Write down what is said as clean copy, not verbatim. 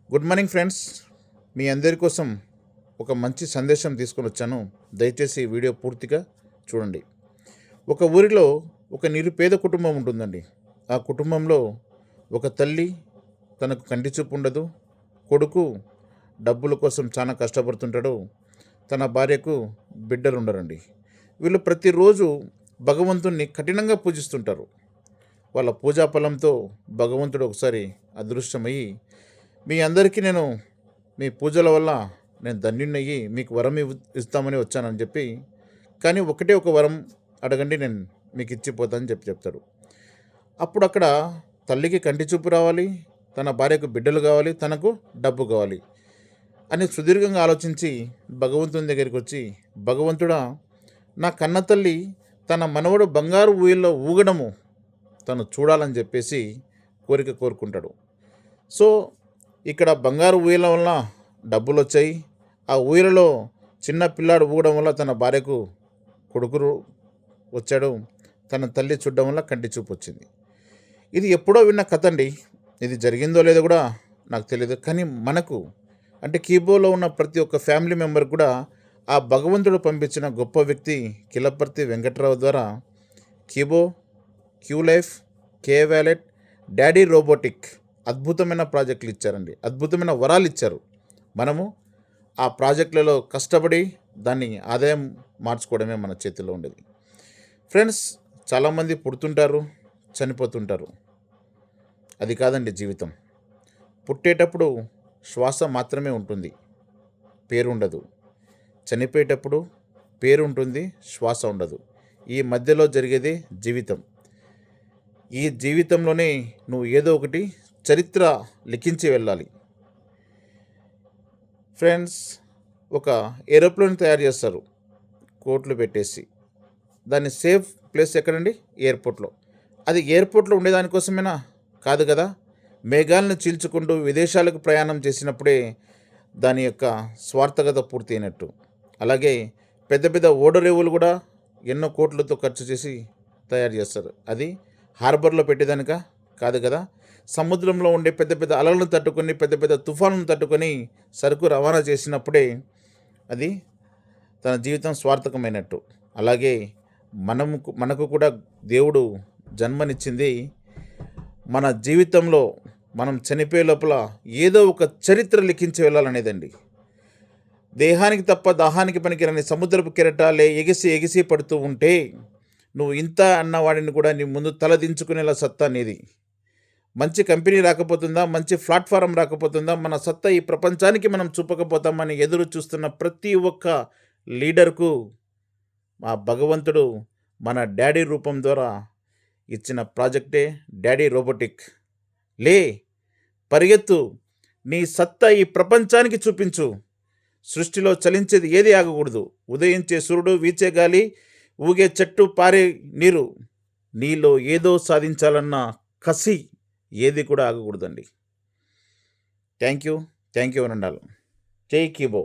Good morning friends. మీ అందరి కోసం ఒక మంచి సందేశం తీసుకొని వచ్చాను. దయచేసి ఈ వీడియో పూర్తిగా చూడండి. ఒక ఊరిలో ఒక నిరుపేద కుటుంబం ఉంటుందండి. ఆ కుటుంబంలో ఒక తల్లి, తనకు కంటి చూపు ఉండదు. కొడుకు డబ్బుల కోసం చాలా కష్టపడుతుంటాడు. తన భార్యకు బిడ్డలు ఉండరండి. వీళ్ళు ప్రతిరోజు భగవంతుణ్ణి కఠినంగా పూజిస్తుంటారు. వాళ్ళ పూజా ఫలంతో భగవంతుడు ఒకసారి అదృశ్యమయ్యి, మీ అందరికీ నేను మీ పూజల వల్ల నేను ధన్యుణ్ణయ్యి మీకు వరం ఇస్తామని వచ్చానని చెప్పి, కానీ ఒకటే ఒక వరం అడగండి, నేను మీకు ఇచ్చిపోతానని చెప్తాడు. అప్పుడు అక్కడ తల్లికి కంటి చూపు రావాలి, తన భార్యకు బిడ్డలు కావాలి, తనకు డబ్బు కావాలి అని సుదీర్ఘంగా ఆలోచించి భగవంతుని దగ్గరికి వచ్చి, భగవంతుడా, నా కన్న తల్లి తన మనవడు బంగారు ఊయల్లో ఊగడము తను చూడాలని చెప్పేసి కోరుకుంటాడు. సో ఇక్కడ బంగారు ఊయల వల్ల డబ్బులు వచ్చాయి. ఆ ఊయలలో చిన్న పిల్లాడు ఊగడం వల్ల తన భార్యకు కొడుకు వచ్చాడు. తన తల్లి చూడడం వల్ల కంటి చూపు వచ్చింది. ఇది ఎప్పుడో విన్న కథ అండి. ఇది జరిగిందో లేదో కూడా నాకు తెలియదు. కానీ మనకు అంటే కీబోలో ఉన్న ప్రతి ఒక్క ఫ్యామిలీ మెంబర్ కూడా ఆ భగవంతుడు పంపించిన గొప్ప వ్యక్తి కిలపర్తి వెంకట్రావు ద్వారా Keebo, Q Life, K Wallet, Daddy Robotic అద్భుతమైన ప్రాజెక్టులు ఇచ్చారండి. అద్భుతమైన వరాలు ఇచ్చారు. మనము ఆ ప్రాజెక్టులలో కష్టపడి దాన్ని ఆదాయం మార్చుకోవడమే మన చేతిలో ఉండేది. ఫ్రెండ్స్, చాలామంది పుడుతుంటారు, చనిపోతుంటారు. అది కాదండి జీవితం. పుట్టేటప్పుడు శ్వాస మాత్రమే ఉంటుంది, పేరు ఉండదు. చనిపోయేటప్పుడు పేరు ఉంటుంది, శ్వాస ఉండదు. ఈ మధ్యలో జరిగేదే జీవితం. ఈ జీవితంలోనే నువ్వు ఏదో ఒకటి చరిత్ర లిఖించి వెళ్ళాలి. ఫ్రెండ్స్, ఒక ఏరోప్లేన్ తయారు చేస్తారు కోట్లు పెట్టేసి. దాన్ని సేఫ్ ప్లేస్ ఎక్కడండి? ఎయిర్పోర్ట్లో. అది ఎయిర్పోర్ట్లో ఉండేదానికోసమేనా? కాదు కదా. మేఘాలను చీల్చుకుంటూ విదేశాలకు ప్రయాణం చేసినప్పుడే దాని యొక్క స్వార్థకత పూర్తి అయినట్టు. అలాగే పెద్ద పెద్ద ఓడరేవులు కూడా ఎన్నో కోట్లతో ఖర్చు చేసి తయారు చేస్తారు. అది హార్బర్లో పెట్టేదానిక? కాదు కదా. సముద్రంలో ఉండే పెద్ద పెద్ద అలలను తట్టుకొని, పెద్ద పెద్ద తుఫానులను తట్టుకొని సరుకు రవాణా చేసినప్పుడే అది తన జీవితం స్వార్థకమైనట్టు. అలాగే మనకు కూడా దేవుడు జన్మనిచ్చింది మన జీవితంలో మనం చనిపోయే లోపల ఏదో ఒక చరిత్ర లిఖించి వెళ్ళాలనేదండి. దేహానికి తప్ప దాహానికి పనికిరాని సముద్రపు కెరటాలే ఎగిసి ఎగిసి పడుతూ ఉంటే నువ్వు ఇంత అన్నవాడిని కూడా నీ ముందు తలదించుకునేలా సత్తా నీది. మంచి కంపెనీ రాకపోతుందా, మంచి ప్లాట్ఫారం రాకపోతుందా, మన సత్తా ఈ ప్రపంచానికి మనం చూపకపోతామని ఎదురు చూస్తున్న ప్రతి ఒక్క లీడర్కు మా భగవంతుడు మన డాడీ రూపం ద్వారా ఇచ్చిన ప్రాజెక్టే డాడీ రోబోటిక్. లే, పరిగెత్తు, నీ సత్తా ఈ ప్రపంచానికి చూపించు. సృష్టిలో చలించేది ఏది ఆగకూడదు. ఉదయించే సూర్యుడు, వీచే గాలి, ఊగే చెట్టు, పారే నీరు, నీలో ఏదో సాధించాలన్న కసి ఏది కూడా ఆగకూడదండి. Thank you అనండాలి. జై కీబో.